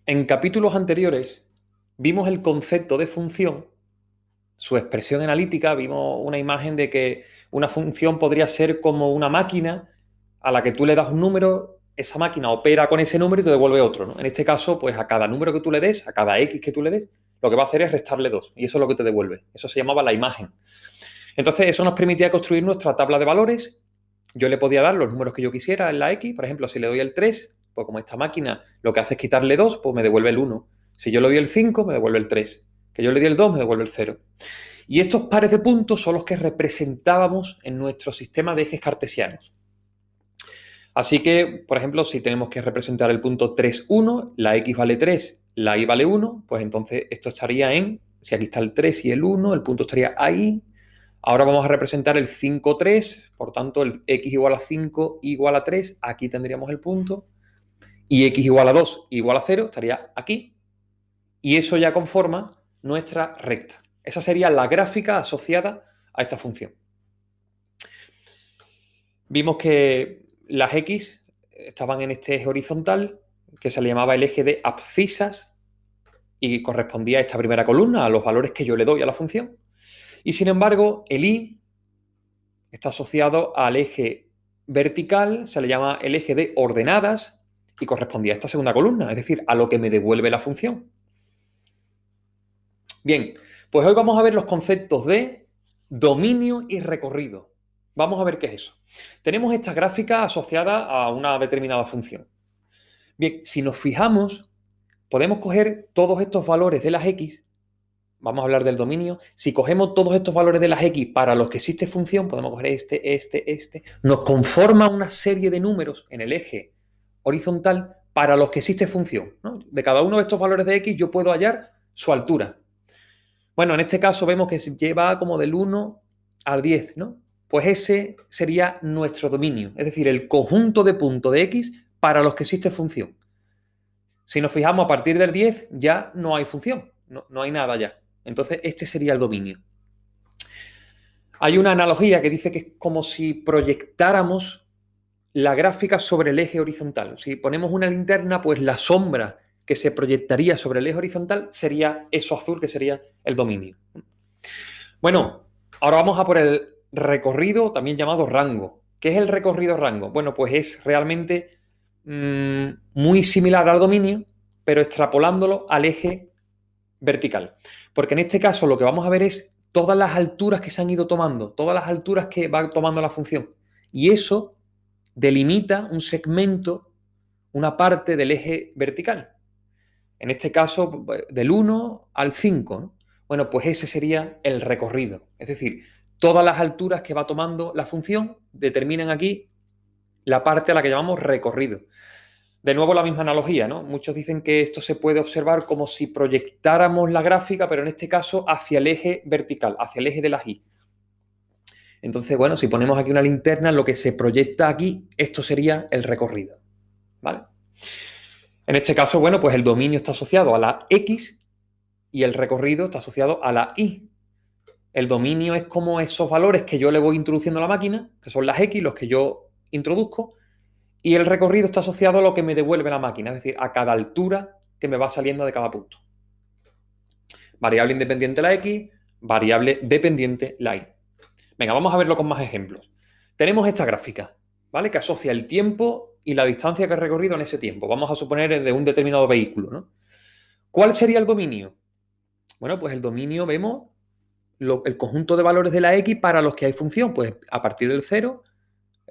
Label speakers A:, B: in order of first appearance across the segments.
A: En capítulos anteriores vimos el concepto de función, su expresión analítica, vimos una imagen de que una función podría ser como una máquina a la que tú le das un número, esa máquina opera con ese número y te devuelve otro, ¿no? En este caso, pues a cada número que tú le des, a cada x que tú le des, lo que va a hacer es restarle 2 y eso es lo que te devuelve. Eso se llamaba la imagen. Entonces, eso nos permitía construir nuestra tabla de valores. Yo le podía dar los números que yo quisiera en la X. Por ejemplo, si le doy el 3, pues como esta máquina lo que hace es quitarle 2, pues me devuelve el 1. Si yo le doy el 5, me devuelve el 3. Que yo le di el 2, me devuelve el 0. Y estos pares de puntos son los que representábamos en nuestro sistema de ejes cartesianos. Así que, por ejemplo, si tenemos que representar el punto 3, 1, la X vale 3, la Y vale 1, pues entonces esto estaría en, si aquí está el 3 y el 1, el punto estaría ahí. Ahora vamos a representar el 5, 3, por tanto el x igual a 5 igual a 3, aquí tendríamos el punto, y x igual a 2 igual a 0, estaría aquí, y eso ya conforma nuestra recta. Esa sería la gráfica asociada a esta función. Vimos que las x estaban en este eje horizontal, que se le llamaba el eje de abscisas, y correspondía a esta primera columna, a los valores que yo le doy a la función. Y sin embargo, el y está asociado al eje vertical, se le llama el eje de ordenadas y correspondía a esta segunda columna, es decir, a lo que me devuelve la función. Bien, pues hoy vamos a ver los conceptos de dominio y recorrido. Vamos a ver qué es eso. Tenemos esta gráfica asociada a una determinada función. Bien, si nos fijamos, podemos coger todos estos valores de las x. Vamos a hablar del dominio. Si cogemos todos estos valores de las x para los que existe función, podemos coger este, nos conforma una serie de números en el eje horizontal para los que existe función, ¿no? De cada uno de estos valores de x yo puedo hallar su altura. Bueno, en este caso vemos que se lleva como del 1 al 10, ¿no? Pues ese sería nuestro dominio, es decir, el conjunto de puntos de x para los que existe función. Si nos fijamos a partir del 10 ya no hay función, no hay nada ya. Entonces, este sería el dominio. Hay una analogía que dice que es como si proyectáramos la gráfica sobre el eje horizontal. Si ponemos una linterna, pues la sombra que se proyectaría sobre el eje horizontal sería eso azul, que sería el dominio. Bueno, ahora vamos a por el recorrido, también llamado rango. ¿Qué es el recorrido rango? Bueno, pues es realmente muy similar al dominio, pero extrapolándolo al eje vertical. Porque en este caso lo que vamos a ver es todas las alturas que se han ido tomando, todas las alturas que va tomando la función. Y eso delimita un segmento, una parte del eje vertical. En este caso, del 1 al 5, ¿no? Bueno, pues ese sería el recorrido. Es decir, todas las alturas que va tomando la función determinan aquí la parte a la que llamamos recorrido. De nuevo la misma analogía, ¿no? Muchos dicen que esto se puede observar como si proyectáramos la gráfica, pero en este caso hacia el eje vertical, hacia el eje de la Y. Entonces, bueno, si ponemos aquí una linterna, lo que se proyecta aquí, esto sería el recorrido, ¿vale? En este caso, bueno, pues el dominio está asociado a la X y el recorrido está asociado a la Y. El dominio es como esos valores que yo le voy introduciendo a la máquina, que son las X, los que yo introduzco, y el recorrido está asociado a lo que me devuelve la máquina, es decir, a cada altura que me va saliendo de cada punto. Variable independiente la X, variable dependiente la Y. Venga, vamos a verlo con más ejemplos. Tenemos esta gráfica, ¿vale? Que asocia el tiempo y la distancia que he recorrido en ese tiempo. Vamos a suponer de un determinado vehículo, ¿no? ¿Cuál sería el dominio? Bueno, pues el dominio vemos el conjunto de valores de la X para los que hay función. Pues a partir del 0,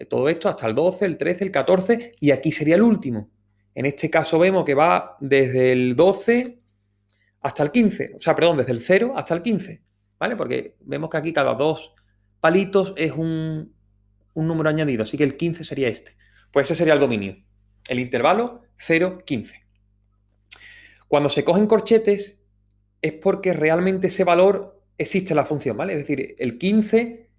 A: todo esto hasta el 12, el 13, el 14 y aquí sería el último. En este caso vemos que va desde el 12 hasta el 15. O sea, perdón, desde el 0 hasta el 15. ¿Vale? Porque vemos que aquí cada dos palitos es un número añadido. Así que el 15 sería este. Pues ese sería el dominio. El intervalo 0, 15. Cuando se cogen corchetes es porque realmente ese valor existe en la función, ¿vale? Es decir, el 15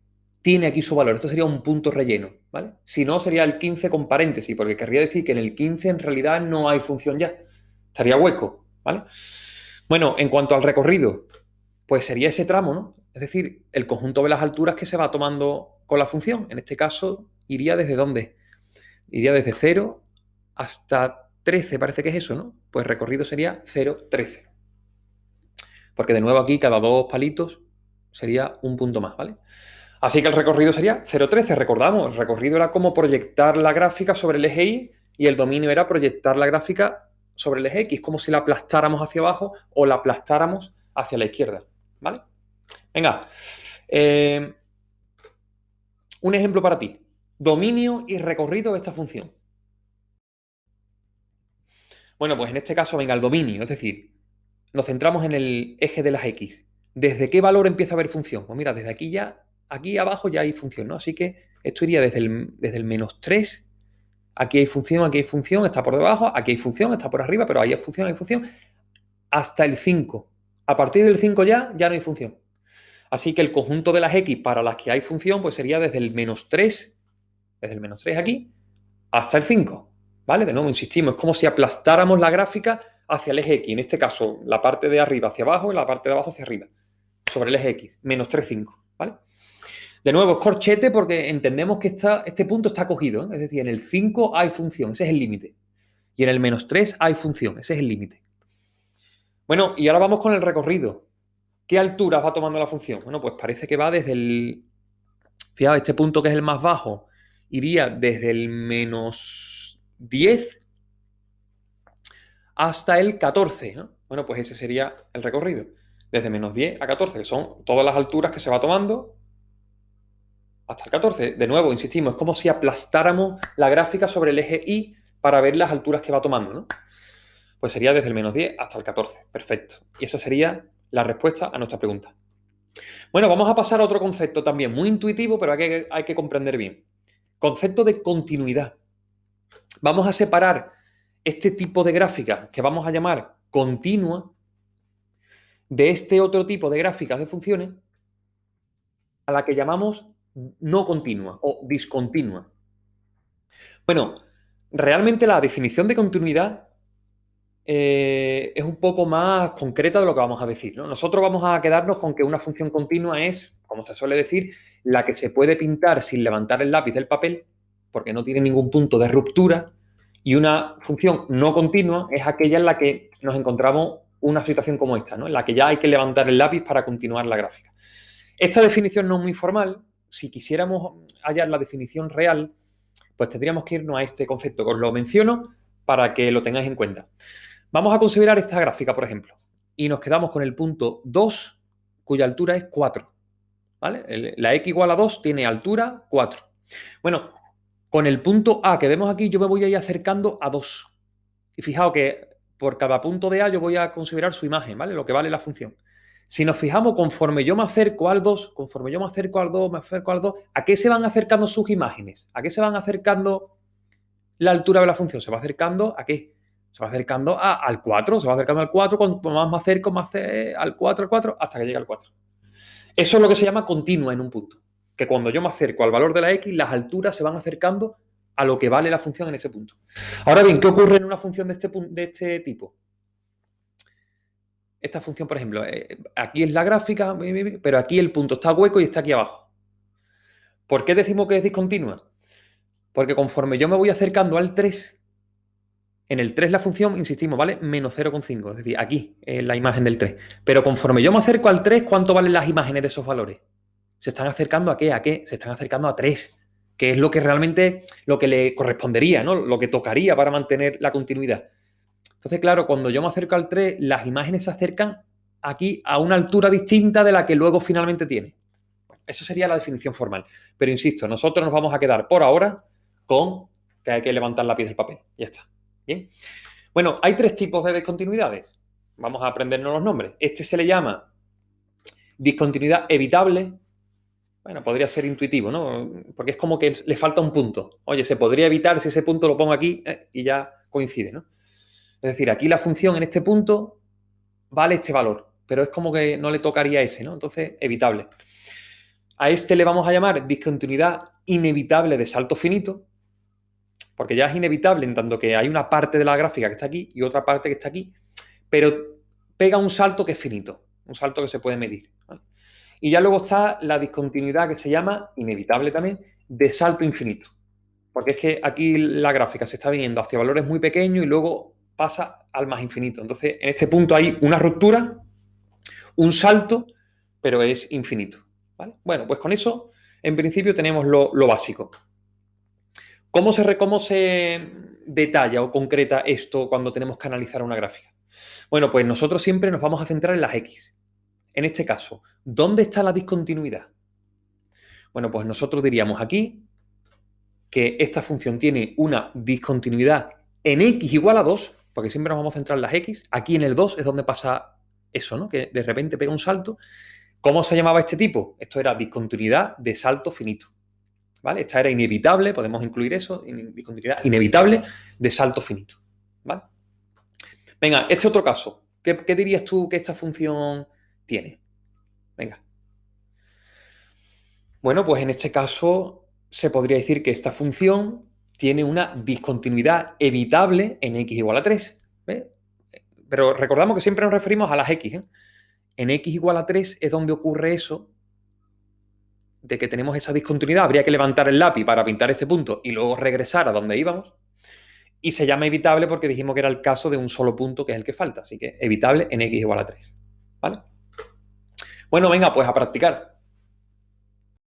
A: tiene aquí su valor. Esto sería un punto relleno, ¿vale? Si no, sería el 15 con paréntesis, porque querría decir que en el 15 en realidad no hay función ya. Estaría hueco, ¿vale? Bueno, en cuanto al recorrido, pues sería ese tramo, ¿no? Es decir, el conjunto de las alturas que se va tomando con la función. En este caso, iría desde ¿dónde? Iría desde 0 hasta 0,13 parece que es eso, ¿no? Pues recorrido sería 0,13. Porque de nuevo aquí cada dos palitos sería un punto más, ¿vale? Así que el recorrido sería 0,13. Recordamos, el recorrido era como proyectar la gráfica sobre el eje Y y el dominio era proyectar la gráfica sobre el eje X, como si la aplastáramos hacia abajo o la aplastáramos hacia la izquierda, ¿vale? Venga, un ejemplo para ti. Dominio y recorrido de esta función. Bueno, pues en este caso, venga, el dominio, es decir, nos centramos en el eje de las X. ¿Desde qué valor empieza a haber función? Pues mira, desde aquí ya, aquí abajo ya hay función, ¿no? Así que esto iría desde el -3, aquí hay función, está por debajo, aquí hay función, está por arriba, pero ahí hay función, hasta el 5. A partir del 5 ya no hay función. Así que el conjunto de las X para las que hay función, pues sería desde el -3, desde el -3 aquí, hasta el 5, ¿vale? De nuevo, insistimos, es como si aplastáramos la gráfica hacia el eje X. En este caso, la parte de arriba hacia abajo y la parte de abajo hacia arriba, sobre el eje X, -3, 5, ¿vale? De nuevo, es corchete porque entendemos que este punto está cogido, ¿eh? Es decir, en el 5 hay función, ese es el límite. Y en el -3 hay función, ese es el límite. Bueno, y ahora vamos con el recorrido. ¿Qué altura va tomando la función? Bueno, pues parece que va desde el... Fijaos, este punto que es el más bajo iría desde el -10 hasta el 14, ¿no? Bueno, pues ese sería el recorrido. Desde -10 a 14, que son todas las alturas que se va tomando hasta el 14. De nuevo, insistimos, es como si aplastáramos la gráfica sobre el eje Y para ver las alturas que va tomando, ¿no? Pues sería desde el -10 hasta el 14. Perfecto. Y esa sería la respuesta a nuestra pregunta. Bueno, vamos a pasar a otro concepto también muy intuitivo, pero hay que comprender bien. Concepto de continuidad. Vamos a separar este tipo de gráfica que vamos a llamar continua de este otro tipo de gráficas de funciones a la que llamamos no continua o discontinua. Bueno, realmente la definición de continuidad es un poco más concreta de lo que vamos a decir, ¿no? Nosotros vamos a quedarnos con que una función continua es, como se suele decir, la que se puede pintar sin levantar el lápiz del papel, porque no tiene ningún punto de ruptura, y una función no continua es aquella en la que nos encontramos una situación como esta, ¿no? En la que ya hay que levantar el lápiz para continuar la gráfica. Esta definición no es muy formal. Si quisiéramos hallar la definición real, pues tendríamos que irnos a este concepto que os lo menciono para que lo tengáis en cuenta. Vamos a considerar esta gráfica, por ejemplo, y nos quedamos con el punto 2, cuya altura es 4. ¿Vale? La x igual a 2 tiene altura 4. Bueno, con el punto A que vemos aquí, yo me voy a ir acercando a 2. Y fijaos que por cada punto de A yo voy a considerar su imagen, ¿vale? Lo que vale la función. Si nos fijamos, conforme yo me acerco al 2, conforme yo me acerco al 2, ¿a qué se van acercando sus imágenes? ¿A qué se van acercando la altura de la función? ¿Se va acercando a qué? Se va acercando al 4, se va acercando al 4, cuanto más me acerco, más al 4, hasta que llegue al 4. Eso es lo que se llama continua en un punto. Que cuando yo me acerco al valor de la x, las alturas se van acercando a lo que vale la función en ese punto. Ahora bien, ¿qué ocurre en una función de este tipo? Esta función, por ejemplo, aquí es la gráfica, pero aquí el punto está hueco y está aquí abajo. ¿Por qué decimos que es discontinua? Porque conforme yo me voy acercando al 3, en el 3 la función, insistimos, vale menos 0,5. Es decir, aquí es la imagen del 3. Pero conforme yo me acerco al 3, ¿cuánto valen las imágenes de esos valores? ¿Se están acercando a qué? ¿A qué? Se están acercando a 3, que es lo que realmente, lo que le correspondería, ¿no? Lo que tocaría para mantener la continuidad. Entonces, claro, cuando yo me acerco al 3, las imágenes se acercan aquí a una altura distinta de la que luego finalmente tiene. Bueno, eso sería la definición formal. Pero insisto, nosotros nos vamos a quedar por ahora con que hay que levantar la pieza del papel. Ya está. Bien. Bueno, hay tres tipos de discontinuidades. Vamos a aprendernos los nombres. Este se le llama discontinuidad evitable. Bueno, podría ser intuitivo, ¿no? Porque es como que le falta un punto. Oye, se podría evitar si ese punto lo pongo aquí y ya coincide, ¿no? Es decir, aquí la función en este punto vale este valor, pero es como que no le tocaría ese, ¿no? Entonces, evitable. A este le vamos a llamar discontinuidad inevitable de salto finito, porque ya es inevitable en tanto que hay una parte de la gráfica que está aquí y otra parte que está aquí, pero pega un salto que es finito, un salto que se puede medir, ¿vale? Y ya luego está la discontinuidad que se llama inevitable también de salto infinito. Porque es que aquí la gráfica se está viniendo hacia valores muy pequeños y luego pasa al más infinito. Entonces, en este punto hay una ruptura, un salto, pero es infinito. ¿Vale? Bueno, pues con eso, en principio, tenemos lo básico. ¿Cómo se detalla o concreta esto cuando tenemos que analizar una gráfica? Bueno, pues nosotros siempre nos vamos a centrar en las X. En este caso, ¿dónde está la discontinuidad? Bueno, pues nosotros diríamos aquí que esta función tiene una discontinuidad en x igual a 2, porque siempre nos vamos a centrar en las x. Aquí en el 2 es donde pasa eso, ¿no? Que de repente pega un salto. ¿Cómo se llamaba este tipo? Esto era discontinuidad de salto finito. ¿Vale? Esta era inevitable, podemos incluir eso, discontinuidad inevitable de salto finito. ¿Vale? Venga, este otro caso. ¿Qué dirías tú que esta función tiene? Venga. Bueno, pues en este caso se podría decir que esta función tiene una discontinuidad evitable en x igual a 3. ¿Ves? Pero recordamos que siempre nos referimos a las x. ¿Eh? En x igual a 3 es donde ocurre eso de que tenemos esa discontinuidad. Habría que levantar el lápiz para pintar este punto y luego regresar a donde íbamos. Y se llama evitable porque dijimos que era el caso de un solo punto que es el que falta. Así que evitable en x igual a 3. ¿Vale? Bueno, venga, pues a practicar.